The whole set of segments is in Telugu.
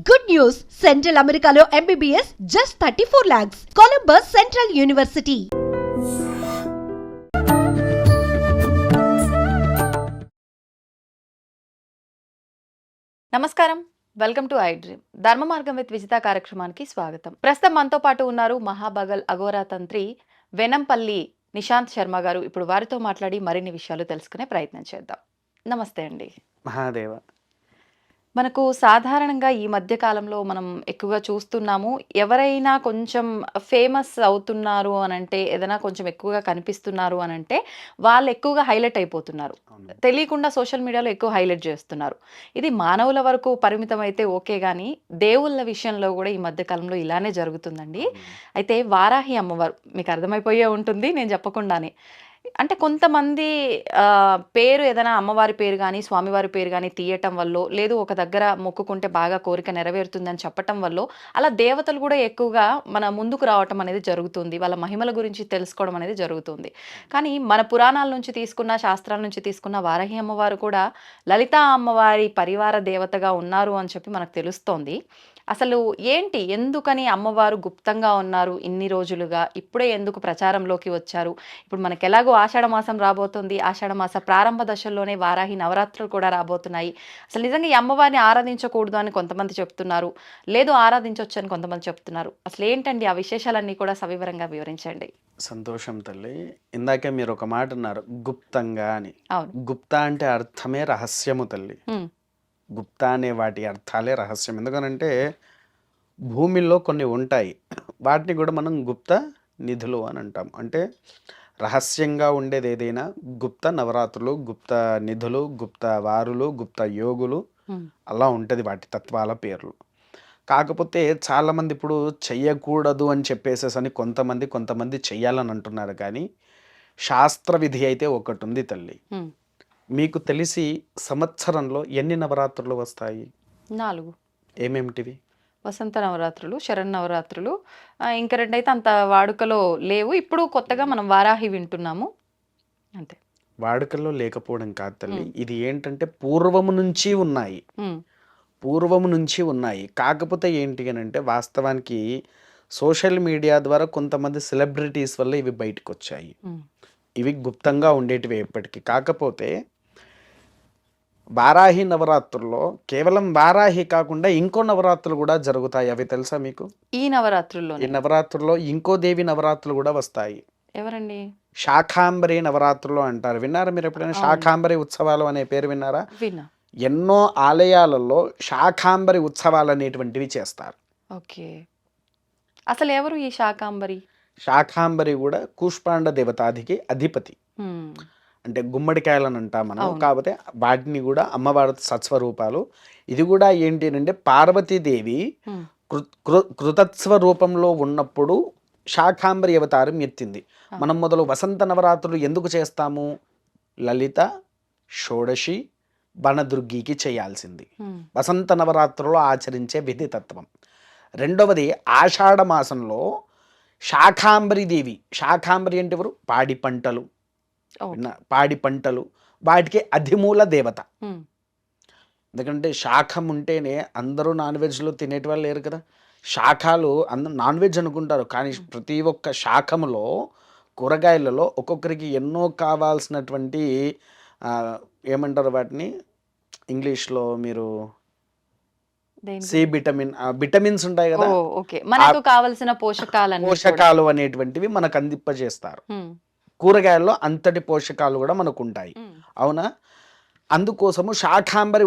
Good news! Central Americano MBBS just 34 lakhs. Columbus Central University. నమస్కారం, వెల్కమ్ టు ఐ డ్రీమ్. ధర్మ మార్గం విత్ విజిత కార్యక్రమానికి స్వాగతం. ప్రస్తుతం మనతో పాటు ఉన్నారు మహాబగల్ అఘోరా తంత్రి వెనంపల్లి నిశాంత్ శర్మ గారు. ఇప్పుడు వారితో మాట్లాడి మరిన్ని విషయాలు తెలుసుకునే ప్రయత్నం చేద్దాం. నమస్తే అండి. మహాదేవ. మనకు సాధారణంగా ఈ మధ్య కాలంలో మనం ఎక్కువగా చూస్తున్నాము, ఎవరైనా కొంచెం ఫేమస్ అవుతున్నారు అని అంటే, ఏదైనా కొంచెం ఎక్కువగా కనిపిస్తున్నారు అని అంటే వాళ్ళు ఎక్కువగా హైలైట్ అయిపోతున్నారు. తెలియకుండా సోషల్ మీడియాలో ఎక్కువ హైలైట్ చేస్తున్నారు. ఇది మానవుల వరకు పరిమితం అయితే ఓకే, కానీ దేవుళ్ళ విషయంలో కూడా ఈ మధ్య కాలంలో ఇలానే జరుగుతుందండి. అయితే వారాహి అమ్మవారు మీకు అర్థమైపోయే ఉంటుంది నేను చెప్పకుండానే. అంటే కొంతమంది పేరు ఏదైనా అమ్మవారి పేరు కానీ స్వామివారి పేరు కానీ తీయటం వల్ల, లేదు ఒక దగ్గర మొక్కుకుంటే బాగా కోరిక నెరవేరుతుందని చెప్పటం వల్ల అలా దేవతలు కూడా ఎక్కువగా మన ముందుకు రావటం అనేది జరుగుతుంది. వాళ్ళ మహిమల గురించి తెలుసుకోవడం అనేది జరుగుతుంది. కానీ మన పురాణాల నుంచి తీసుకున్న, శాస్త్రాల నుంచి తీసుకున్న వారాహి అమ్మవారు కూడా లలితా అమ్మవారి పరివార దేవతగా ఉన్నారు అని చెప్పి మనకు తెలుస్తోంది. అసలు ఏంటి, ఎందుకని అమ్మవారు గుప్తంగా ఉన్నారు ఇన్ని రోజులుగా, ఇప్పుడే ఎందుకు ప్రచారంలోకి వచ్చారు? ఇప్పుడు మనకు ఎలాగో ఆషాఢ మాసం రాబోతుంది, ఆషాఢ మాస ప్రారంభ దశల్లోనే వారాహి నవరాత్రులు కూడా రాబోతున్నాయి. అసలు నిజంగా ఈ అమ్మవారిని ఆరాధించకూడదు అని కొంతమంది చెప్తున్నారు, లేదు ఆరాధించవచ్చు అని కొంతమంది చెప్తున్నారు. అసలు ఏంటండి ఆ విశేషాలన్నీ కూడా సవివరంగా వివరించండి. సంతోషం తల్లి. ఇందాకే మీరు ఒక మాట అన్నారు, గుప్తంగా అని. అవును. గుప్తా అంటే అర్థమే రహస్యము తల్లి. గుప్తా అనే వాటి అర్థాలే రహస్యం. ఎందుకనంటే భూమిలో కొన్ని ఉంటాయి, వాటిని కూడా మనం గుప్త నిధులు అని అంటాం. అంటే రహస్యంగా ఉండేది ఏదైనా గుప్త నవరాత్రులు, గుప్త నిధులు, గుప్త వారులు, గుప్త యోగులు, అలా ఉంటుంది వాటి తత్వాల పేర్లు. కాకపోతే చాలామంది ఇప్పుడు చెయ్యకూడదు అని చెప్పేసేసని కొంతమంది చెయ్యాలని అంటున్నారు. కానీ శాస్త్ర విధి అయితే ఒకటి ఉంది తల్లి. మీకు తెలిసి సంవత్సరంలో ఎన్ని నవరాత్రులు వస్తాయి? 4. ఏమేమిటివి? వసంత నవరాత్రులు, శరన్నవరాత్రులు, ఇంకా 2 అయితే అంత వాడుకలో లేవు. ఇప్పుడు కొత్తగా మనం వారాహి వింటున్నాము అంతే. వాడుకల్లో లేకపోవడం కాదు తల్లి, ఇది ఏంటంటే పూర్వము నుంచి ఉన్నాయి. కాకపోతే ఏంటి అని అంటే, వాస్తవానికి సోషల్ మీడియా ద్వారా కొంతమంది సెలబ్రిటీస్ వల్ల ఇవి బయటకు వచ్చాయి. ఇవి గుప్తంగా ఉండేటివి ఎప్పటికీ. కాకపోతే వారాహి నవరాత్రుల్లో కేవలం వారాహి కాకుండా ఇంకో నవరాత్రులు కూడా జరుగుతాయి. అవి తెలుసా మీకు? ఈ నవరాత్రుల్లో ఇంకో దేవి నవరాత్రులు కూడా వస్తాయి. ఎవరండి? శాకాంబరి నవరాత్రులు అంటారు. విన్నారా మీరు ఎప్పుడైనా? శాకాంబరి ఉత్సవాలు అనే పేరు విన్నారా? విన్నా. ఎన్నో ఆలయాలలో శాకాంబరి ఉత్సవాలు అనేటువంటివి చేస్తారు. ఓకే, అసలు ఎవరు ఈ శాకాంబరి? శాకాంబరి కూడా కూష్పాండ దేవతాధికి అధిపతి. అంటే గుమ్మడికాయలను అంటాం మనం. కాకపోతే వాటిని కూడా అమ్మవారి సత్స్వరూపాలు. ఇది కూడా ఏంటి అంటే, పార్వతీదేవి కృతత్వ రూపంలో ఉన్నప్పుడు శాకాంబరి అవతారం ఎత్తింది. మనం మొదలు వసంత నవరాత్రులు ఎందుకు చేస్తాము? లలిత, షోడశి, వనదుర్గికి చేయాల్సింది వసంత నవరాత్రుల్లో ఆచరించే విధి తత్వం. రెండవది ఆషాఢ మాసంలో శాకాంబరి దేవి. శాకాంబరి అంటే ఎవరు? పాడి పంటలు వాటికి అధిమూల దేవత. ఎందుకంటే శాఖం ఉంటేనే అందరూ నాన్ వెజ్లో తినేటి వాళ్ళు లేరు కదా. శాఖలు అందరూ నాన్ వెజ్ అనుకుంటారు, కానీ ప్రతి ఒక్క శాఖములో కూరగాయలలో ఒక్కొక్కరికి ఎన్నో కావాల్సినటువంటి ఏమంటారు వాటిని ఇంగ్లీష్లో మీరు, సి విటమిన్స్ ఉంటాయి కదా, మనకు కావాల్సిన పోషకాలు అనేటువంటివి మనకు అందింపజేస్తారు. కూరగాయల్లో అంతటి పోషకాలు కూడా మనకు ఉంటాయి, అవునా? అందుకోసము శాకాంబరి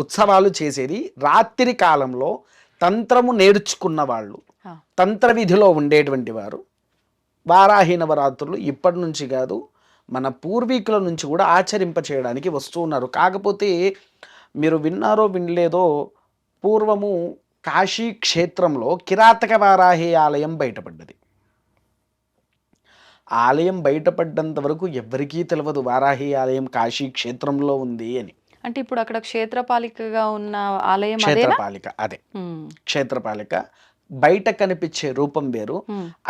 ఉత్సవాలు చేసేది రాత్రి కాలంలో తంత్రము నేర్చుకున్న వాళ్ళు, తంత్ర విధిలో ఉండేటువంటి వారు వారాహి నవరాత్రులు ఇప్పటి నుంచి కాదు, మన పూర్వీకుల నుంచి కూడా ఆచరింప చేయడానికి వస్తూ ఉన్నారు. కాకపోతే మీరు విన్నారో వినలేదో, పూర్వము కాశీ క్షేత్రంలో కిరాతక వారాహి ఆలయం బయటపడ్డది. ఆలయం బయటపడ్డంత వరకు ఎవరికీ తెలియదు వారాహి ఆలయం కాశీ క్షేత్రంలో ఉంది అని. అంటే ఇప్పుడు అక్కడ క్షేత్రపాలికగా ఉన్న ఆలయం క్షేత్రపాలిక బయట కనిపించే రూపం వేరు,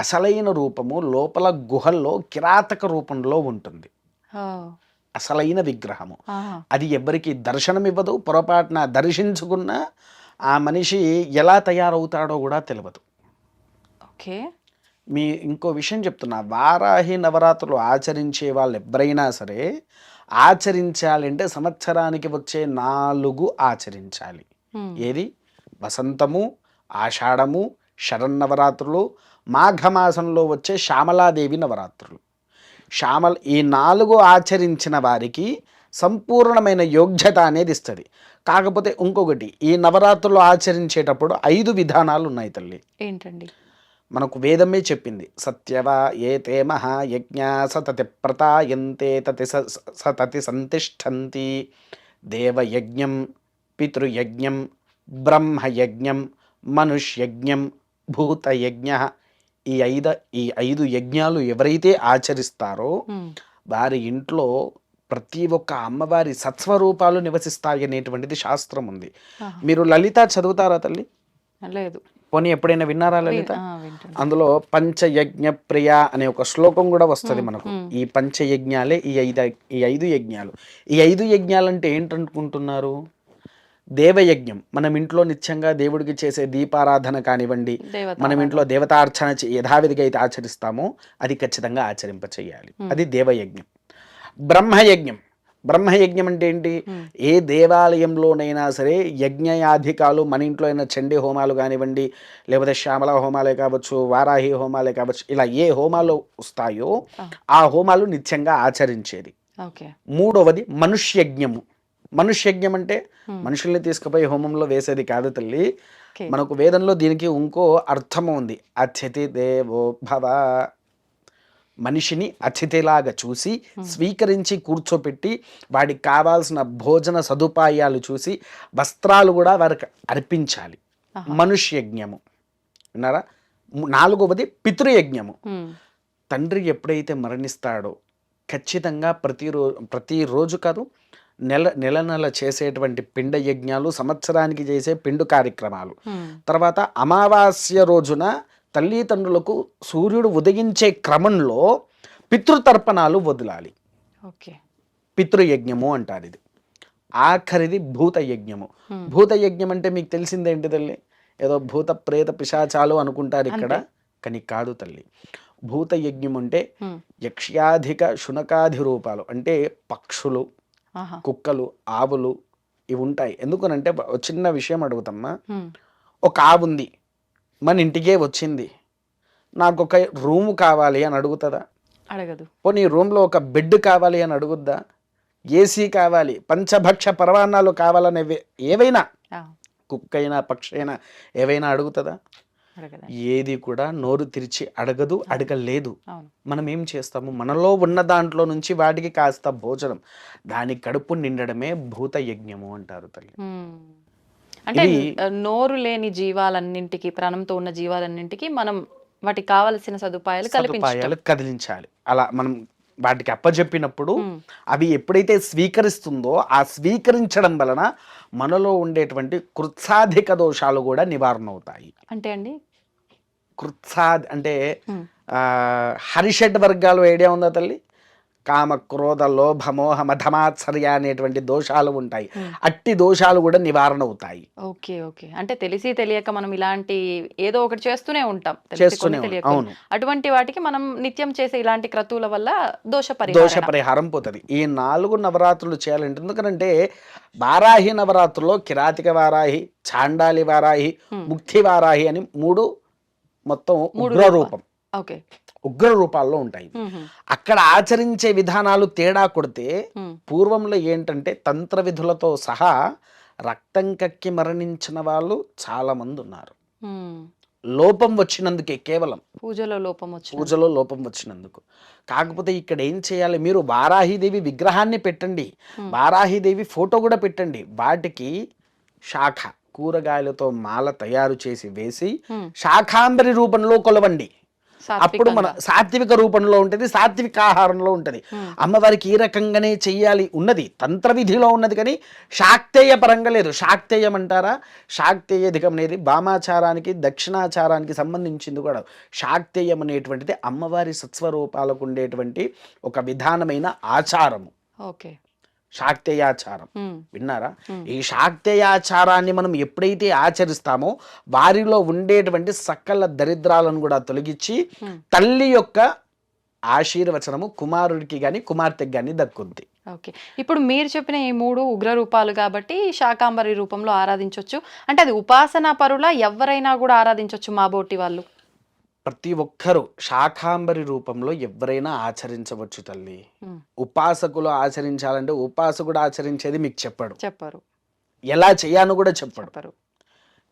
అసలైన రూపము లోపల గుహల్లో కిరాతక రూపంలో ఉంటుంది. అసలైన విగ్రహము అది ఎవరికి దర్శనం ఇవ్వదు. పొరపాటున దర్శించుకున్న ఆ మనిషి ఎలా తయారవుతాడో కూడా తెలియదు. ఓకే. ఇంకో విషయం చెప్తున్నా, వారాహి నవరాత్రులు ఆచరించే వాళ్ళు ఎవరైనా సరే ఆచరించాలంటే సంవత్సరానికి వచ్చే 4 ఆచరించాలి. ఏది? వసంతము, ఆషాఢము, శరన్నవరాత్రులు, మాఘమాసంలో వచ్చే శ్యామలాదేవి నవరాత్రులు. ఈ 4 ఆచరించిన వారికి సంపూర్ణమైన యోగ్యత అనేది ఇస్తుంది. కాకపోతే ఇంకొకటి, ఈ నవరాత్రులు ఆచరించేటప్పుడు 5 విధానాలు ఉన్నాయి తల్లి. ఏంటండి? మనకు వేదమే చెప్పింది, సత్యవా ఏతే మహాయజ్ఞ సతతి ప్రతాయంతే సతతి సంతిష్టంతి. దేవయజ్ఞం, పితృయజ్ఞం, బ్రహ్మయజ్ఞం, మనుష్యజ్ఞం, భూతయజ్ఞ. ఈ ఐదు యజ్ఞాలు ఎవరైతే ఆచరిస్తారో వారి ఇంట్లో ప్రతి ఒక్క అమ్మవారి సత్స్వరూపాలు నివసిస్తాయి అనేటువంటిది శాస్త్రం ఉంది. మీరు లలిత చదువుతారా తల్లి? లేదు. పోనీ ఎప్పుడైనా విన్నారా లలిత? అందులో పంచయజ్ఞ ప్రియ అనే ఒక శ్లోకం కూడా వస్తుంది మనకు. ఈ పంచయజ్ఞాలే ఈ ఐదు యజ్ఞాలు. ఈ 5 యజ్ఞాలు అంటే ఏంటనుకుంటున్నారు? దేవయజ్ఞం, మనం ఇంట్లో నిత్యంగా దేవుడికి చేసే దీపారాధన కానివ్వండి, మనం ఇంట్లో దేవతార్చన యథావిధిగా అయితే ఆచరిస్తామో అది ఖచ్చితంగా ఆచరింప చేయాలి. అది దేవయజ్ఞం. బ్రహ్మయజ్ఞం అంటే ఏంటి? ఏ దేవాలయంలోనైనా సరే యజ్ఞయాధికాలు, మన ఇంట్లో అయినా చండీ హోమాలు కానివ్వండి, లేకపోతే శ్యామల హోమాలే కావచ్చు, వారాహి హోమాలే కావచ్చు, ఇలా ఏ హోమాలు వస్తాయో ఆ హోమాలు నిత్యంగా ఆచరించేది. మూడవది మనుష్యజ్ఞము. మనుష్యజ్ఞం అంటే మనుషుల్ని తీసుకుపోయి హోమంలో వేసేది కాదు తల్లి. మనకు వేదంలో దీనికి ఇంకో అర్థము ఉంది. అతిథి దేవో భవ. మనిషిని అతిథిలాగా చూసి స్వీకరించి కూర్చోపెట్టి వాడికి కావాల్సిన భోజన సదుపాయాలు చూసి వస్త్రాలు కూడా వారికి అర్పించాలి. మనుష్యజ్ఞము. విన్నారా? 4వది పితృయజ్ఞము. తండ్రి ఎప్పుడైతే మరణిస్తాడో ఖచ్చితంగా ప్రతిరోజు కాదు, నెల చేసేటువంటి పిండ యజ్ఞాలు, సంవత్సరానికి చేసే పిండు కార్యక్రమాలు, తర్వాత అమావాస్య రోజున తల్లిదండ్రులకు సూర్యుడు ఉదయించే క్రమంలో పితృతర్పణాలు వదలాలి. పితృయజ్ఞము అంటారు ఇది. ఆఖరిది భూతయజ్ఞము. భూతయజ్ఞం అంటే మీకు తెలిసిందేంటి తల్లి? ఏదో భూత ప్రేత పిశాచాలు అనుకుంటారు ఇక్కడ, కానీ కాదు తల్లి. భూతయజ్ఞం అంటే యక్ష్యాధిక శునకాధి రూపాలు, అంటే పక్షులు, కుక్కలు, ఆవులు ఇవి ఉంటాయి. ఎందుకనంటే చిన్న విషయం అడుగుతామ్మా. ఒక ఆవు ఉంది, మన ఇంటికే వచ్చింది, నాకు ఒక రూము కావాలి అని అడుగుతుందా? అడగదు. పోనీ రూమ్లో ఒక బెడ్ కావాలి అని అడుగుద్దా? ఏసీ కావాలి, పంచభక్ష పరవాన్నాలు కావాలని ఏవైనా, కుక్క అయినా పక్షి అయినా ఏవైనా అడుగుతుందా? ఏది కూడా నోరు తెరిచి అడగదు, అడగలేదు. మనం ఏం చేస్తాము? మనలో ఉన్న దాంట్లో నుంచి వాటికి కాస్త భోజనం, దాని కడుపు నిండడమే భూత యజ్ఞము అంటారు తల్లి. అంటే నోరు లేని జీవాలన్నింటికి, ప్రాణంతో ఉన్న జీవాలన్నింటికి మనం వాటికి కావలసిన సదుపాయాలు కదిలించాలి. అలా మనం వాటికి అప్పచెప్పినప్పుడు అవి ఎప్పుడైతే స్వీకరిస్తుందో ఆ స్వీకరించడం వలన మనలో ఉండేటువంటి కృత్సాధిక దోషాలు కూడా నివారణ అవుతాయి. అంటే అండి కృత్సాద్ అంటే హరిషడ్ వర్గాలు ఐడియా ఉందా తల్లి? కామ, క్రోధ, లోభ, మోహ, మధమాత్సర్య అనేటువంటి దోషాలు ఉంటాయి. అట్టి దోషాలు కూడా నివారణ అవుతాయి. Okay okay. అంటే తెలిసి తెలియక మనం ఇలాంటి ఏదో ఒకటి చేస్తూనే ఉంటాం. అవును. అటువంటి వాటికి మనం నిత్యం చేసే ఇలాంటి క్రతువుల వల్ల దోష పరిహారం పోతుంది. ఈ 4 నవరాత్రులు చేయాలంటే, ఎందుకంటే వారాహి నవరాత్రుల్లో కిరాతిక వారాహి, చాండాలి వారాహి, ముక్తి వారాహి అని 3 మొత్తం ఉగ్ర రూపం, ఉగ్ర రూపాల్లో ఉంటాయి. అక్కడ ఆచరించే విధానాలు తేడా కొడితే పూర్వంలో ఏంటంటే తంత్ర విధులతో సహా రక్తం కక్కి మరణించిన వాళ్ళు చాలా మంది ఉన్నారు. లోపం వచ్చినందుకే, కేవలం పూజలో లోపం వచ్చినందుకు. కాకపోతే ఇక్కడ ఏం చేయాలి? మీరు వారాహిదేవి విగ్రహాన్ని పెట్టండి, వారాహిదేవి ఫోటో కూడా పెట్టండి, వాటికి శాఖ కూరగాయలతో మాల తయారు చేసి వేసి శాఖాంబరి రూపంలో కొలవండి. అప్పుడు మన సాత్విక రూపంలో ఉంటుంది, సాత్విక ఆహారంలో ఉంటుంది. అమ్మవారికి ఈ రకంగానే చెయ్యాలి ఉన్నది, తంత్ర విధిలో ఉన్నది, కానీ శాక్తేయ పరంగా లేదు. శాక్తేయం అంటారా? శాక్తేయధికం అనేది వామాచారానికి, దక్షిణాచారానికి సంబంధించింది కూడా. శాక్తేయం అనేటువంటిది అమ్మవారి సత్స్వరూపాలకు ఉండేటువంటి ఒక విధానమైన ఆచారము. శాక్తేయాచారం ఉమ్, విన్నారా? ఉమ్, ఈ శాక్తేయాచారాన్ని మనం ఎప్పుడైతే ఆచరిస్తామో వారిలో ఉండేటువంటి సకల దరిద్రాలను కూడా తొలగించి ఉమ్. తల్లి యొక్క ఆశీర్వచనము కుమారుడికి కానీ కుమార్తెకి కానీ దక్కుద్ది. ఓకే. ఇప్పుడు మీరు చెప్పిన ఈ 3 ఉగ్ర రూపాలు కాబట్టి శాకాంబరి రూపంలో ఆరాధించొచ్చు. అంటే అది ఉపాసనా పరుల ఎవరైనా కూడా ఆరాధించొచ్చు మా బోటి వాళ్ళు? ప్రతి ఒక్కరూ శాకాంబరి రూపంలో ఎవరైనా ఆచరించవచ్చు తల్లి. ఉమ్, ఉపాసకులు ఆచరించాలంటే ఉపాసకుడు ఆచరించేది మీకు చెప్పాడు, చెప్పరు ఎలా చేయాలో కూడా చెప్పాడు. చెప్పరు.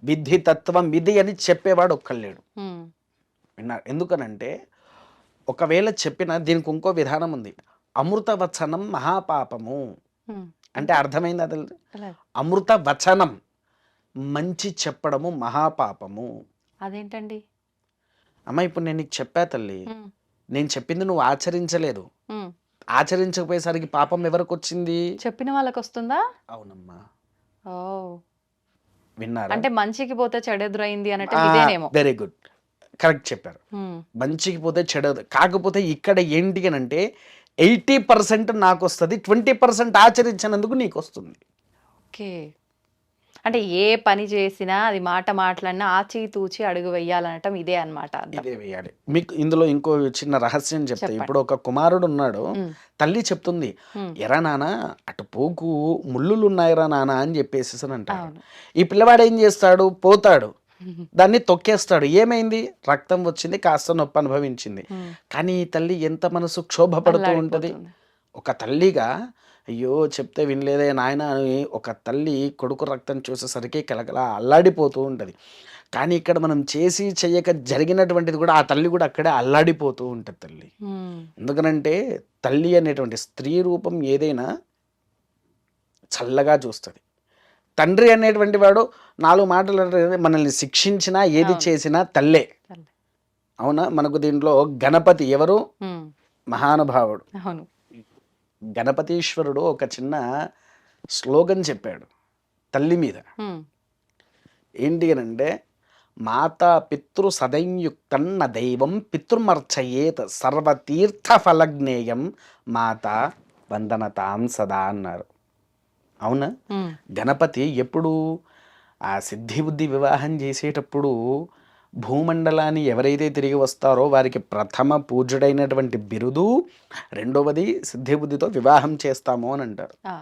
విధి తత్వం విధి అని చెప్పేవాడు ఒక్కళ్ళేడు. ఉమ్, విన్నారు? ఎందుకనంటే ఒకవేళ చెప్పిన దీనికి ఇంకో విధానం ఉంది. అమృత వచనం మహాపాపము ఉమ్, అంటే అర్థమైంది అది. అలా. అమృత వచనం మంచి చెప్పడము మహాపాపము. అదేంటండి? అమ్మ ఇప్పుడు నేను నీకు చెప్పా తల్లి, ఉమ్, నేను చెప్పింది నువ్వు ఆచరించలేదు. ఉమ్. ఆచరించకపోయేసరికి పాపం ఎవరికి వచ్చింది? చెప్పిన వాళ్ళకి వస్తుందా? అవునమ్మా. ఓ, విన్నారా? అంటే మంచికి పోతే చెడెదురైంది అన్నట్టు ఇదేనేమో. వెరీ గుడ్, కరెక్ట్ చెప్పారు. ఉమ్, మంచికి పోతే చెడదు. కాకపోతే ఇక్కడ ఏంటి అని అంటే 80% నాకు వస్తుంది, 20% ఆచరించినందుకు నీకు వస్తుంది. ఓకే. అంటే ఏ పని చేసినా అది మాట మాట్లాడినా ఆచితూచి అడుగు వెయ్యాలనటం ఇదే అన్నమాట అర్థం. ఇదే వేయాలి. మీకు ఇందులో ఇంకో చిన్న రహస్యం చెప్తా. చెప్పండి. ఇప్పుడు ఒక కుమారుడు ఉన్నాడు, ఉమ్, తల్లి చెప్తుంది, ఉమ్, ఎరా నాన్న అటు పోకు, ముళ్ళులు ఉన్నాయిరా నాన్న అని చెప్పేసి అంటాడు. అవును. ఈ పిల్లవాడు ఏం చేస్తాడు? పోతాడు, దాన్ని తొక్కేస్తాడు. ఏమైంది? రక్తం వచ్చింది, కాస్త నొప్పి అనుభవించింది. ఉమ్, కానీ ఈ తల్లి ఎంత మనసు క్షోభపడుతూ ఉంటుంది. అల్లాడిపోతుంది. ఒక తల్లిగా అయ్యో చెప్తే వినలేదే నాయన అని ఒక తల్లి కొడుకు రక్తం చూసేసరికి కలకలా అల్లాడిపోతూ ఉంటుంది. కానీ ఇక్కడ మనం చేసి చెయ్యక జరిగినటువంటిది కూడా ఆ తల్లి కూడా అక్కడే అల్లాడిపోతూ ఉంటుంది తల్లి. ఉమ్, ఎందుకనంటే తల్లి అనేటువంటి స్త్రీ రూపం ఏదైనా చల్లగా చూస్తుంది. తండ్రి అనేటువంటి వాడు 4 మాటలు మనల్ని శిక్షించినా ఏది అవును. చేసినా తల్లే. సర్లే. అవునా? మనకు దీంట్లో గణపతి ఎవరు? ఉమ్, మహానుభావుడు. అవును. గణపతీశ్వరుడు ఒక చిన్న స్లోగన్ చెప్పాడు తల్లి మీద. ఉమ్, ఏంటి అని అంటే, మాతా పితృ సదైయుక్తన్న దైవం పితృమర్చయేత్ సర్వతీర్థ ఫలజ్ఞేయం మాతా వందనతాం సదా అన్నారు. అవునా? ఉమ్, గణపతి ఎప్పుడు ఆ సిద్ధి బుద్ధి వివాహం చేసేటప్పుడు భూమండలాన్ని ఎవరైతే తిరిగి వస్తారో వారికి ప్రథమ పూజ్యుడైనటువంటి బిరుదు, రెండవది సిద్ధి బుద్ధితో వివాహం చేస్తాము అని అంటారు. ఆ,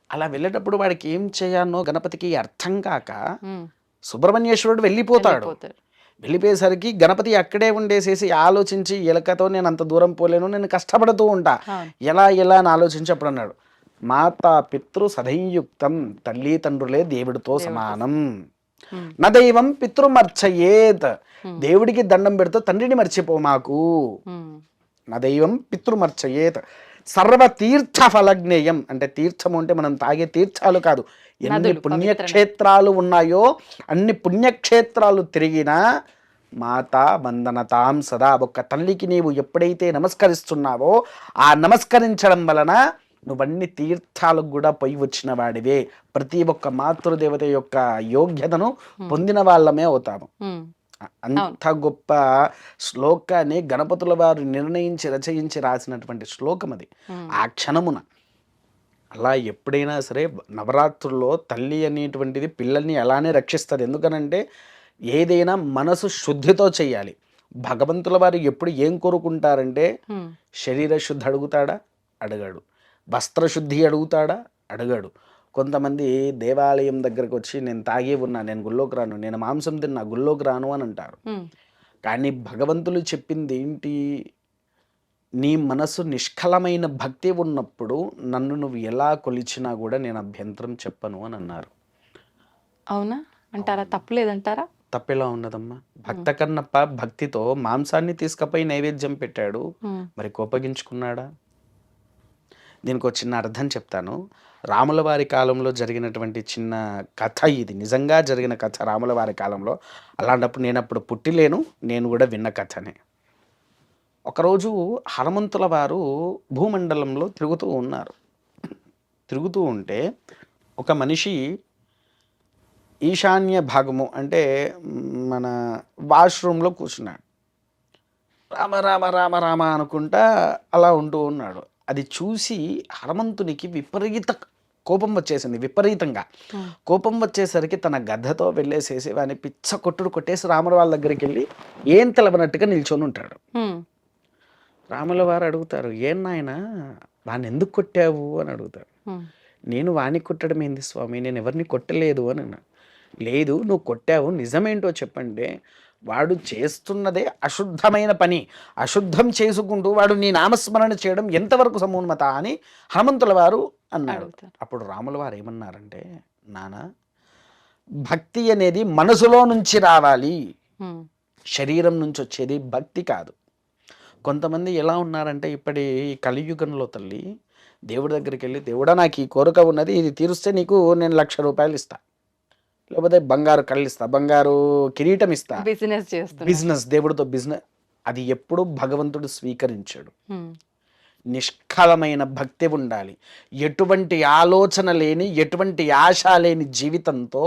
అలా వెళ్ళేటప్పుడు వాడికి ఏం చేయాలో గణపతికి అర్థం కాక ఉమ్, సుబ్రహ్మణ్యేశ్వరుడు వెళ్ళిపోతాడు. వెళ్ళిపోతారు. వెళ్ళిపోయేసరికి గణపతి అక్కడే ఉండేసేసి ఆలోచించి, ఎలకతో నేను అంత దూరం పోలేను, నేను కష్టపడుతూ ఉంటా, అవును. ఎలా అని ఆలోచించి అప్పుడు అన్నాడు, మాతా పితృ సదైయుక్తం, తల్లి తండ్రులే దేవుడితో సమానం. ఉమ్, నా దైవం పితృమర్చయేత్, Hmm. దేవుడికి దండం పెడుతూ తండ్రిని మర్చిపో మాకు. ఉమ్, నా దైవం పితృమర్చయేత్ సర్వతీర్థ ఫలజ్ఞేయం, అంటే తీర్థము అంటే మనం తాగే తీర్థాలు కాదు, ఎన్ని నదులు, పుణ్యక్షేత్రాలు ఉన్నాయో అన్ని పుణ్యక్షేత్రాలు తిరిగినా మాతా వందనతాం సదా. ఒక్క తల్లికి నీవు ఎప్పుడైతే నమస్కరిస్తున్నావో ఆ నమస్కరించడం వలన నువ్వన్ని తీర్థాలకు కూడా పోయి వచ్చిన వాడివే. ప్రతి ఒక్క మాతృదేవత యొక్క యోగ్యతను పొందిన వాళ్ళమే అవుతాము. ఉమ్, అంత గొప్ప శ్లోకాన్ని గణపతుల వారు నిర్ణయించి రచయించి రాసినటువంటి శ్లోకం అది. ఉమ్, ఆ క్షణమున అలా ఎప్పుడైనా సరే నవరాత్రుల్లో తల్లి అనేటువంటిది పిల్లల్ని అలానే రక్షిస్తుంది. ఎందుకనంటే ఏదైనా మనసు శుద్ధితో చేయాలి. భగవంతుల వారు ఎప్పుడు ఏం కోరుకుంటారంటే, ఉమ్, శరీర శుద్ధి అడుగుతాడా? అడగాడు. వస్త్రశుద్ధి అడుగుతాడా? అడగాడు. కొంతమంది దేవాలయం దగ్గరకు వచ్చి నేను తాగి ఉన్నా, నేను గుళ్ళోకి రాను, నేను మాంసం తిన్నా, గుళ్ళోకి రాను అని అంటారు. ఉమ్, కానీ భగవంతులు చెప్పింది ఏంటి? నీ మనసు నిష్కలమైన భక్తి ఉన్నప్పుడు నన్ను నువ్వు ఎలా కొలిచినా కూడా నేను అభ్యంతరం చెప్పను అని అన్నారు. అవునా అంటారా? తప్పులేదంటారా? తప్పెలా ఉన్నదమ్మా? భక్త కన్నప్ప భక్తితో మాంసాన్ని తీసుకపోయి నైవేద్యం పెట్టాడు, ఉమ్, మరి కోపగించుకున్నాడా? దీనికి ఒక చిన్న అర్థం చెప్తాను. రాముల వారి కాలంలో జరిగినటువంటి చిన్న కథ ఇది, నిజంగా జరిగిన కథ రాముల వారి కాలంలో. అలాంటప్పుడు నేను అప్పుడు పుట్టిలేను, నేను కూడా విన్న కథనే. ఒకరోజు హనుమంతుల వారు భూమండలంలో తిరుగుతూ ఉన్నారు. తిరుగుతూ ఉంటే ఒక మనిషి ఈశాన్య భాగము అంటే మన వాష్రూమ్లో కూర్చున్నాడు. రామ రామ రామ రామ అనుకుంటా అలా ఉంటూ ఉన్నాడు. అది చూసి హనుమంతునికి విపరీత కోపం వచ్చేసింది, విపరీతంగా ఉమ్, కోపం వచ్చేసరికి తన గద్దతో వెళ్ళేసేసి వాని పిచ్చ కొట్టుడు కొట్టేసి రాముల వాళ్ళ దగ్గరికి వెళ్ళి ఏం తెలవనట్టుగా నిల్చొని ఉంటాడు. ఉమ్, రాముల వారు అడుగుతారు, ఏం నాయనా వాడిని ఎందుకు కొట్టావు అని అడుగుతారు. ఉమ్, నేను వాణ్ణి కొట్టడం ఏంది స్వామి, నేను ఎవరిని కొట్టలేదు అని అన్నా. లేదు నువ్వు కొట్టావు, నిజమేంటో చెప్పండి. వాడు చేస్తున్నదే అశుద్ధమైన పని, అశుద్ధం చేసుకుంటూ వాడు నీ నామస్మరణ చేయడం ఎంతవరకు సమున్నత అని హనుమంతుల వారు అన్నాడు. అడుగుతారు. అప్పుడు రాముల వారు ఏమన్నారంటే, నాన్న భక్తి అనేది మనసులో నుంచి రావాలి, ఉమ్, శరీరం నుంచి వచ్చేది భక్తి కాదు. కొంతమంది ఎలా ఉన్నారంటే ఇప్పటి కలియుగంలో తల్లి, దేవుడి దగ్గరికి వెళ్ళి దేవుడా నాకు ఈ కోరిక ఉన్నది, ఇది తీరుస్తే నీకు నేను 1,00,000 రూపాయలు ఇస్తా, లేకపోతే బంగారు కళ్ళు ఇస్తా, బంగారు కిరీటం ఇస్తా, బిజినెస్ చేస్తున్నారు. బిజినెస్ దేవుడితో బిజినెస్. అది ఎప్పుడు భగవంతుడు స్వీకరించాడు. ఉమ్, నిష్కలమైన భక్తి ఉండాలి, ఎటువంటి ఆలోచన లేని ఎటువంటి ఆశ లేని జీవితంతో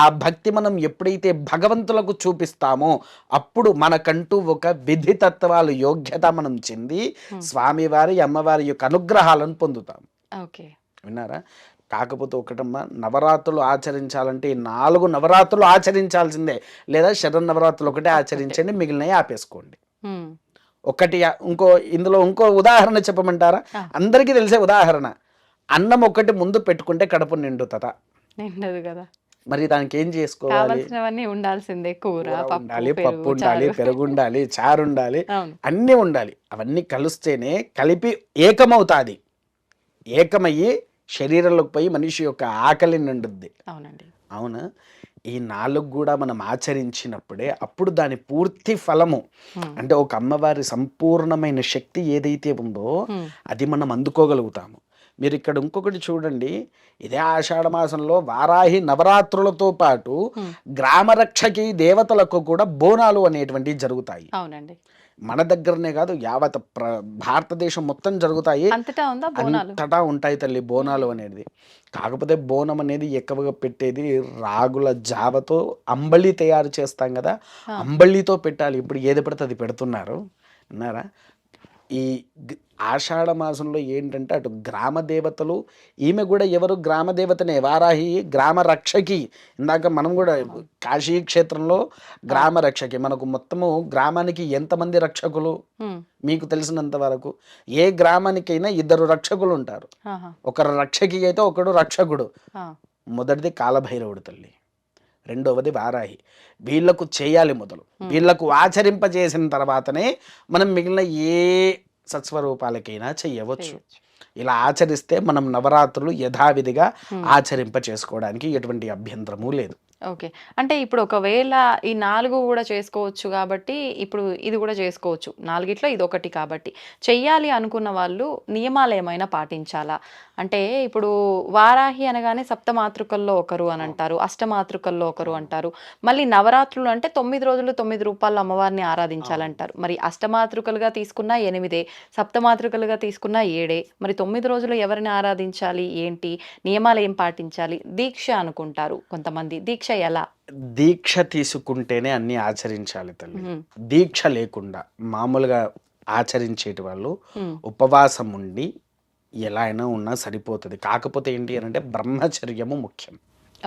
ఆ భక్తి మనం ఎప్పుడైతే భగవంతులకు చూపిస్తామో అప్పుడు మనకంటూ ఒక విధి తత్వాలు యోగ్యత మనం చెంది స్వామివారి అమ్మవారి యొక్క అనుగ్రహాలను పొందుతాం. ఓకే. విన్నారా? కాకపోతే ఒకటమ్మా, నవరాత్రులు ఆచరించాలంటే ఈ 4 నవరాత్రులు ఆచరించాల్సిందే, లేదా శరన్నవరాత్రులు ఒకటే ఆచరించండి, మిగిలినవి ఆపేసుకోండి. ఉమ్, ఒకటి ఇందులో ఇంకో ఉదాహరణ చెప్పమంటారా? ఆ. అందరికీ తెలిసే ఉదాహరణ, అన్నం ఒకటి ముందు పెట్టుకుంటే కడుపు నిండుతుందా? నిండదు కదా. మరి దానికి ఏం చేసుకోవాలి? కావాల్సినవన్నీ ఉండాల్సిందే. కూర, కూర పప్పు, ఉండాలి, పప్పు పెరుగు, ఉండాలి, చారు. పెరుగు ఉండాలి, చారు ఉండాలి, అవును. అన్నీ ఉండాలి. అవన్నీ కలిస్తేనే కలిపి ఏకమవుతాది. ఏకమయ్యి శరీరంలోకి పోయి మనిషి యొక్క ఆకలి నిండుద్ది. అవునండి. అవునా? ఈ 4 కూడా మనం ఆచరించినప్పుడే అప్పుడు దాని పూర్తి ఫలము, ఉమ్, అంటే ఒక అమ్మవారి సంపూర్ణమైన శక్తి ఏదైతే ఉందో ఉమ్, అది మనం అందుకోగలుగుతాము. మీరు ఇక్కడ ఇంకొకటి చూడండి, ఇదే ఆషాఢ మాసంలో వారాహి నవరాత్రులతో పాటు ఉమ్, గ్రామరక్షకి దేవతలకు కూడా బోనాలు అనేటువంటివి జరుగుతాయి. అవునండి. మన దగ్గరనే కాదు, యావత్ భారతదేశం మొత్తం జరుగుతాయి. అంతటా ఉందా బోనాలు? అంతటా ఉంటాయి తల్లి బోనాలు అనేది. కాకపోతే బోనం అనేది ఎక్కువగా పెట్టేది రాగుల జావతో అంబలి తయారు చేస్తాం కదా, ఆ. అంబలితో పెట్టాలి. ఇప్పుడు ఏది పడితే అది పెడుతున్నారు, విన్నారా? ఈ ఆషాఢ మాసంలో ఏంటంటే అటు గ్రామ దేవతలు, ఈమె కూడా ఎవరు గ్రామ దేవతనే, వారాహి గ్రామ రక్షకి. ఇందాక మనం కూడా కాశీ క్షేత్రంలో గ్రామ రక్షకి. మనకు మొత్తము గ్రామానికి ఎంతమంది రక్షకులు ఉమ్, మీకు తెలిసినంత వరకు ఏ గ్రామానికైనా 2 రక్షకులు ఉంటారు. ఆహా, ఒకరు రక్షకి అయితే ఒకడు రక్షకుడు. ఆ, మొదటిది కాలభైరవుడు తల్లి, రెండవది వారాహి. వీళ్లకు చేయాలి మొదలు, వీళ్లకు ఆచరింపజేసిన తర్వాతనే మనం మిగిలిన ఏ సత్స్వరూపాలకైనా చెయ్యవచ్చు. చేయొచ్చు. ఇలా ఆచరిస్తే మనం నవరాత్రులు యథావిధిగా ఆచరింప చేసుకోవడానికి ఎటువంటి అభ్యంతరము లేదు. ఓకే. అంటే ఇప్పుడు ఒకవేళ ఈ 4 కూడా చేసుకోవచ్చు కాబట్టి, ఇప్పుడు ఇది కూడా చేసుకోవచ్చు. 4గిట్లో ఇదొకటి కాబట్టి, చెయ్యాలి అనుకున్న వాళ్ళు నియమాలేమైనా పాటించాలా? అంటే ఇప్పుడు వారాహి అనగానే సప్తమాతృకల్లో ఒకరు అని అంటారు, అష్టమాతృకల్లో ఒకరు అంటారు. మళ్ళీ నవరాత్రులు అంటే 9 రోజులు 9 రూపాయల అమ్మవారిని ఆరాధించాలంటారు. మరి అష్టమాతృకలుగా తీసుకున్నా 8, సప్తమాతృకలుగా తీసుకున్నా 7. మరి 9 రోజులు ఎవరిని ఆరాధించాలి, ఏంటి నియమాలు, ఏం పాటించాలి? దీక్ష అనుకుంటారు కొంతమంది, దీక్ష ఎలా? దీక్ష తీసుకుంటేనే అన్ని ఆచరించాలి తల్లి. ఉమ్, దీక్ష లేకుండా మామూలుగా ఆచరించేటి వాళ్ళు ఉమ్, ఉపవాసం ఉండి ఎలా అయినా ఉన్నా సరిపోతుంది. కాకపోతే ఏంటి అంటే బ్రహ్మచర్యము ముఖ్యం.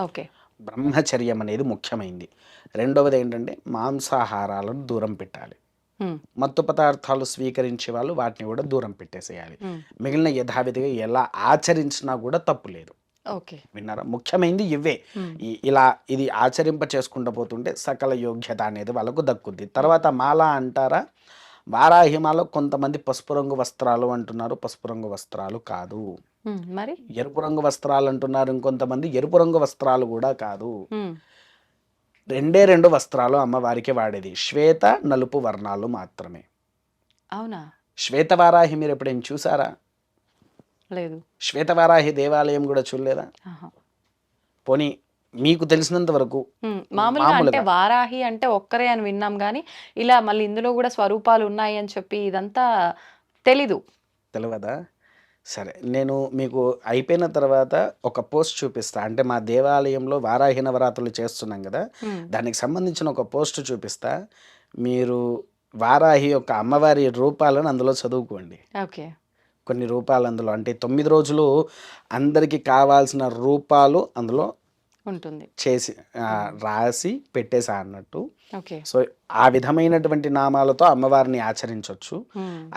ఓకే. బ్రహ్మచర్యం అనేది ముఖ్యమైంది. రెండవది ఏంటంటే మాంసాహారాలను దూరం పెట్టాలి. ఉమ్, మత్తు పదార్థాలు స్వీకరించే వాళ్ళు వాటిని కూడా దూరం పెట్టేసేయాలి. ఉమ్, మిగిలిన యథావిధిగా ఎలా ఆచరించినా కూడా తప్పు లేదు. ఓకే. విన్నారా? ముఖ్యమైనది ఇవే. ఉమ్, ఇలా ఇది ఆచరింప చేసుకుంటూ పోతుంటే సకల యోగ్యత అనేది వాళ్ళకు దక్కుద్ది. తర్వాత మాల అంటారా? వారాహి మాల కొంతమంది పసుపు రంగు వస్త్రాలు అంటున్నారు, పసుపు రంగు వస్త్రాలు కాదు. ఉమ్, మరి ఎరుపు రంగు వస్త్రాలు అంటున్నారు ఇంకొంతమంది, ఎరుపు రంగు వస్త్రాలు కూడా కాదు. ఉమ్, 2 వస్త్రాలు అమ్మవారికి వాడేది, శ్వేత నలుపు వర్ణాలు మాత్రమే. అవునా? శ్వేతవారాహి మీరు ఎప్పుడైనా చూసారా? లేదు. శ్వేతవారాహి దేవాలయం కూడా చూడలేదా? ఆహా. పోనీ మీకు తెలిసినంత వరకు మామూలుగా అంటే మామూలుగా వారాహి అంటే ఒక్కరే అని విన్నాం కానీ, ఇలా మళ్ళీ ఇందులో కూడా స్వరూపాలు ఉన్నాయి అని చెప్పి ఇదంతా తెలీదు. తెలియదా? సరే, నేను మీకు అయిపోయిన తర్వాత ఒక పోస్ట్ చూపిస్తా. అంటే మా దేవాలయంలో వారాహి నవరాత్రులు చేస్తున్నాం కదా, ఉమ్, దానికి సంబంధించిన ఒక పోస్ట్ చూపిస్తా. మీరు వారాహి యొక్క అమ్మవారి రూపాలను అందులో చదువుకోండి. ఓకే. కొన్ని రూపాలు అందులో, అంటే 9 రోజులు అందరికీ కావాల్సిన రూపాలు అందులో ఉంటుంది. చేసి రాసి పెట్టేసా అన్నట్టు. ఓకే. సో ఆ విధమైనటువంటి నామాలతో అమ్మవారిని ఆచరించవచ్చు.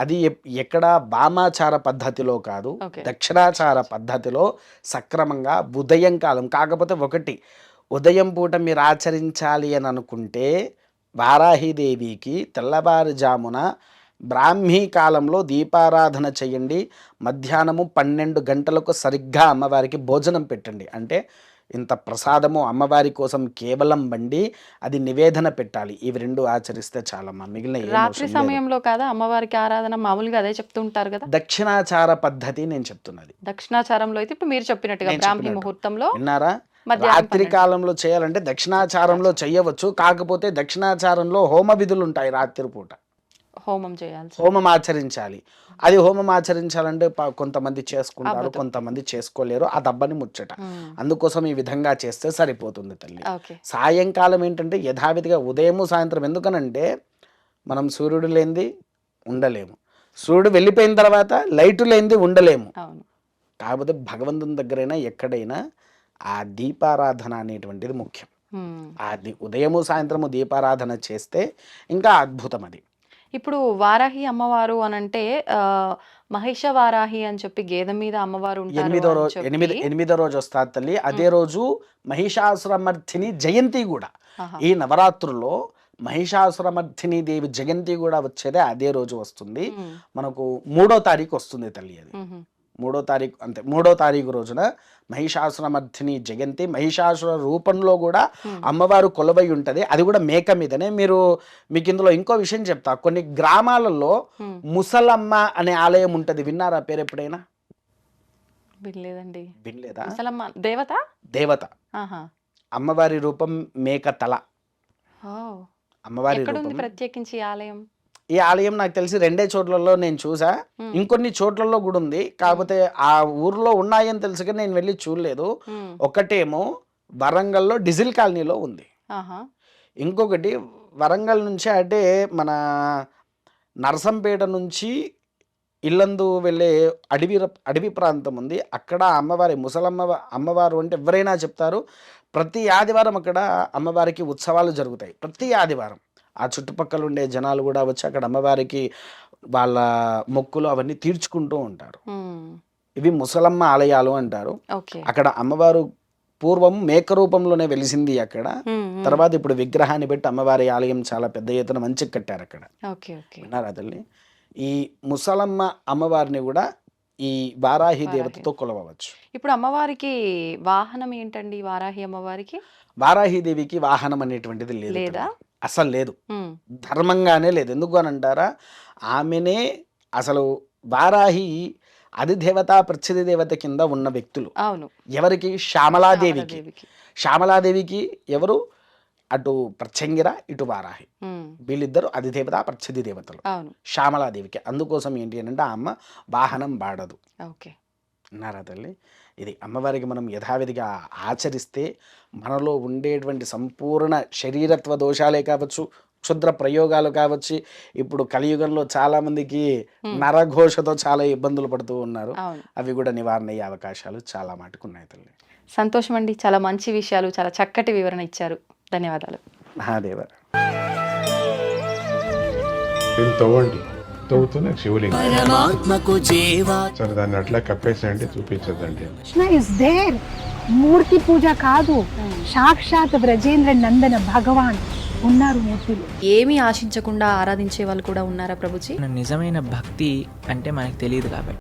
అది ఎక్కడ వామాచార పద్ధతిలో కాదు, ఓకే. దక్షిణాచార పద్ధతిలో సక్రమంగా ఉదయం కాలం. కాకపోతే ఒకటి, ఉదయం పూట మీరు ఆచరించాలి అని అనుకుంటే వారాహిదేవికి తెల్లవారుజామున బ్రాహ్మీ కాలంలో దీపారాధన చేయండి. మధ్యాహ్నము 12 గంటలకు సరిగ్గా అమ్మవారికి భోజనం పెట్టండి. అంటే ఇంత ప్రసాదము అమ్మవారి కోసం కేవలం వండి అది నివేదన పెట్టాలి. ఇవి 2 ఆచరిస్తే చాలమ్మా, మిగిలిన ఏం రాత్రి అవసరం లేదు. సమయంలో కాదా అమ్మవారికి ఆరాధన? మామూలుగా అదే చెప్తూ ఉంటారు కదా. దక్షిణాచార పద్ధతి నేను చెప్తున్నది. దక్షిణాచారంలో అయితే ఇప్పుడు మీరు చెప్పినట్టుగా నేను బ్రాహ్మీ చెప్పినట్టు. ముహూర్తంలో విన్నారా? మధ్యాహ్నం రాత్రి కాలంలో చేయాలంటే దక్షిణాచారంలో చెయ్యవచ్చు. కాకపోతే దక్షిణాచారంలో హోమ విధులు ఉంటాయి. రాత్రి పూట హోమం చేయాల్సి. హోమం ఆచరించాలి. అది హోమం ఆచరించాలంటే కొంతమంది చేసుకుంటారు, అవ్వదు. కొంతమంది చేసుకోలేరు. అది అబ్బని ముచ్చట. అందుకోసం ఈ విధంగా చేస్తే సరిపోతుంది తల్లి. ఓకే. సాయంకాలం ఏంటంటే యథావిధిగా ఉదయము సాయంత్రం, ఎందుకనంటే మనం సూర్యుడు లేనిది ఉండలేము, సూర్యుడు వెళ్ళిపోయిన తర్వాత లైటు లేనిది ఉండలేము. అవును. కాకపోతే భగవంతుని దగ్గరైనా ఎక్కడైనా ఆ దీపారాధన అనేటువంటిది ముఖ్యం. అది ఉదయము సాయంత్రము దీపారాధన చేస్తే ఇంకా అద్భుతం అది. ఇప్పుడు వారాహి అమ్మవారు అని అంటే మహిష వారాహి అని చెప్పి గేదె మీద అమ్మవారు ఉంటారు అని చెప్పి. ఎనిమిదో రోజు వస్తారు తల్లి. అదే రోజు మహిషాసురమర్థిని జయంతి కూడా. ఆహా. ఈ నవరాత్రుల్లో మహిషాసురమర్థిని దేవి జయంతి కూడా వచ్చేదే అదే రోజు వస్తుంది. మనకు 3వ తారీఖు వస్తుంది తల్లి. అది 3వ తారీఖు, అంతే 3వ తారీఖు రోజున మహిషాసురమర్థిని జయంతి. మహిషాసుర రూపంలో కూడా అమ్మవారు కొలువై ఉంటది. అది కూడా మేక మీదనే. మీకు ఇందులో ఇంకో విషయం చెప్తా. కొన్ని గ్రామాలలో ముసలమ్మ అనే ఆలయం ఉంటది. విన్నారా పేరు ఎప్పుడైనా? వినలేదండి. వినలేదా? ముసలమ్మ దేవత? దేవత. ఆహా. అమ్మవారి రూపం మేక తల. ఓ. అమ్మవారి ఎక్కడుంది రూపం. ప్రత్యేకించి ఈ ఆలయం? ఈ ఆలయం నాకు తెలిసి 2 చోట్లలో నేను చూసా. ఇంకొన్ని చోట్లలో కూడా ఉంది. కాకపోతే ఆ ఊర్లో ఉన్నాయని తెలుసు కానీ నేను వెళ్ళి చూడలేదు. ఒకటేమో వరంగల్లో డిజిల్ కాలనీలో ఉంది. ఆహా. ఇంకొకటి వరంగల్ నుంచి అంటే మన నరసంపేట నుంచి ఇల్లందు వెళ్ళే అడవి ప్రాంతం ఉంది. అక్కడ అమ్మవారి అమ్మవారు అంటే ఎవరైనా చెప్తారు. ప్రతి ఆదివారం అక్కడ అమ్మవారికి ఉత్సవాలు జరుగుతాయి. ప్రతి ఆదివారం ఆ చుట్టుపక్కల ఉండే జనాలు కూడా వచ్చి అక్కడ అమ్మవారికి వాళ్ళ మొక్కులు అవన్నీ తీర్చుకుంటూ ఉంటారు. ఇవి ముసలమ్మ ఆలయాలు అంటారు. ఓకే. అక్కడ అమ్మవారు పూర్వం మేక రూపంలోనే వెలిసింది అక్కడ. తర్వాత ఇప్పుడు విగ్రహాన్ని పెట్టి అమ్మవారి ఆలయం చాలా పెద్ద ఎత్తున మంచిగా కట్టారు అక్కడ. ఓకే. ఓకే. విన్నారా తల్లి? ఈ ముసలమ్మ అమ్మవారిని కూడా ఈ వారాహి దేవతతో కొలవచ్చు. ఇప్పుడు అమ్మవారికి వాహనం ఏంటండి? వారాహి అమ్మవారికి వారాహిదేవికి వాహనం అనేటువంటిది లేదు లేదా? తల్లి. అసలు లేదు. ధర్మంగానే లేదు. ఎందుకు అని అంటారా? ఆమెనే అసలు వారాహి అధిదేవత ప్రత్యధి దేవత కింద ఉన్న వ్యక్తులు. అవును. ఎవరికి? శ్యామలాదేవికి. దేవికి. శ్యామలాదేవికి ఎవరు? అటు ప్రత్యంగిర, ఇటు వారాహి. వీళ్ళిద్దరు అధిదేవత ప్రత్యధి దేవతలు. అవును. శ్యామలాదేవికి. అందుకోసం ఏంటి అని అంటే ఆ అమ్మ వాహనం వాడదు. ఓకే. అన్నారా తల్లి? ఇది అమ్మవారికి మనం యథావిధిగా ఆచరిస్తే మనలో ఉండేటువంటి సంపూర్ణ శరీరత్వ దోషాలే కావచ్చు, క్షుద్ర ప్రయోగాలు కావచ్చు. ఇప్పుడు కలియుగంలో చాలా మందికి నరఘోషతో చాలా ఇబ్బందులు పడుతూ ఉన్నారు. అవును. అవి కూడా నివారణ అయ్యే అవకాశాలు చాలా మటుకు ఉన్నాయి తల్లి. సంతోషం అండి. చాలా మంచి విషయాలు, చాలా చక్కటి వివరణ ఇచ్చారు. ధన్యవాదాలు. మహాదేవ. దీన్ని తవ్వండి, తవ్వుతూనే శివలింగం. పరమాత్మకు జీవా సరే దాన్ని అట్లా కప్పేసేయండి, చూపించదండి. Krishna is there. మూర్తి పూజ కాదు, సాక్షాత్ బ్రజేంద్ర నందన భగవాన్ ఉన్నారు మూర్తిలో. ఏమీ ఆశించకుండా ఆరాధించే వాళ్ళు కూడా ఉన్నారా ప్రభుజీ? నిజమైన భక్తి అంటే మనకు తెలియదు కాబట్టి